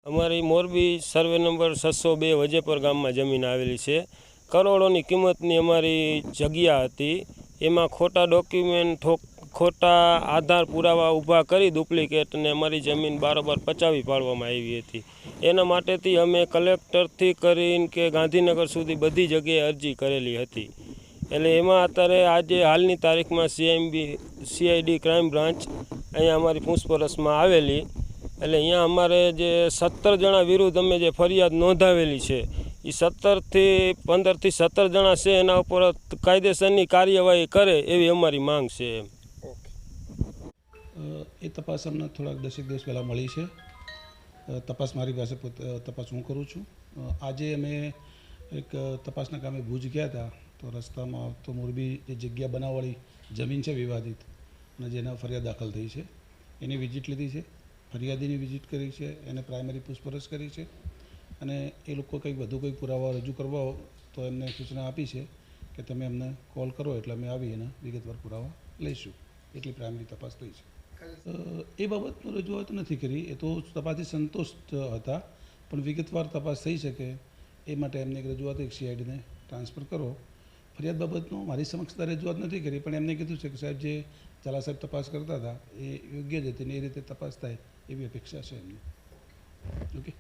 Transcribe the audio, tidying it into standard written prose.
અમારી Morbi survey number 602 Vajepar ગામમાં જમીન આવેલી છે। કરોડોની કિંમતની અમારી જગ્યા હતી। એમાં ખોટા ડોક્યુમેન્ટ ખોટા આધાર પુરાવા ઊભા કરી ડુપ્લિકેટને અમારી જમીન બારોબાર પચાવી પાડવામાં આવી હતી। એના માટેથી અમે કલેક્ટરથી કરીને કે ગાંધીનગર સુધી બધી જગ્યાએ અરજી કરેલી હતી। એટલે એમાં અત્યારે આજે હાલની તારીખમાં CID ક્રાઇમ બ્રાન્ચ અહીંયા અમારી પૂછપરછમાં આવેલી। એટલે અહીંયા અમારે જે 17 જણા વિરુદ્ધ અમે જે ફરિયાદ નોંધાવેલી છે એ 15થી 17 જણા છે એના ઉપર કાયદેસરની કાર્યવાહી કરે એવી અમારી માંગ છે। એ તપાસ અમને થોડાક 10 દિવસ પહેલાં મળી છે। તપાસ મારી પાસે તપાસ હું કરું છું। આજે અમે એક તપાસના કામે ભુજ ગયા હતા તો રસ્તામાં આવતો મોરબી જે જગ્યા બનાવવાળી જમીન છે વિવાદિત અને જેના ફરિયાદ દાખલ થઈ છે એની વિઝિટ લીધી છે, ફરિયાદીની વિઝિટ કરી છે, એને પ્રાઇમરી પૂછપરછ કરી છે અને એ લોકો કંઈક વધુ કંઈક પુરાવા રજૂ કરવા હોય તો એમને સૂચના આપી છે કે તમે અમને કોલ કરો એટલે અમે આવી એના વિગતવાર પુરાવા લઈશું। એટલી પ્રાઇમરી તપાસ થઈ છે। એ બાબતનું રજૂઆત નથી કરી, એ તો તપાસથી સંતુષ્ટ હતા, પણ વિગતવાર તપાસ થઈ શકે એ માટે એમને એક રજૂઆત એક CIDને ટ્રાન્સફર કરો। ફરિયાદ બાબતનું મારી સમક્ષ રજૂઆત નથી કરી, પણ એમને કીધું છે કે સાહેબ જે ઝાલા સાહેબ તપાસ કરતા હતા એ યોગ્ય જ હતી ને એ રીતે તપાસ થાય એવી અપેક્ષા છે એમની। ઓકે।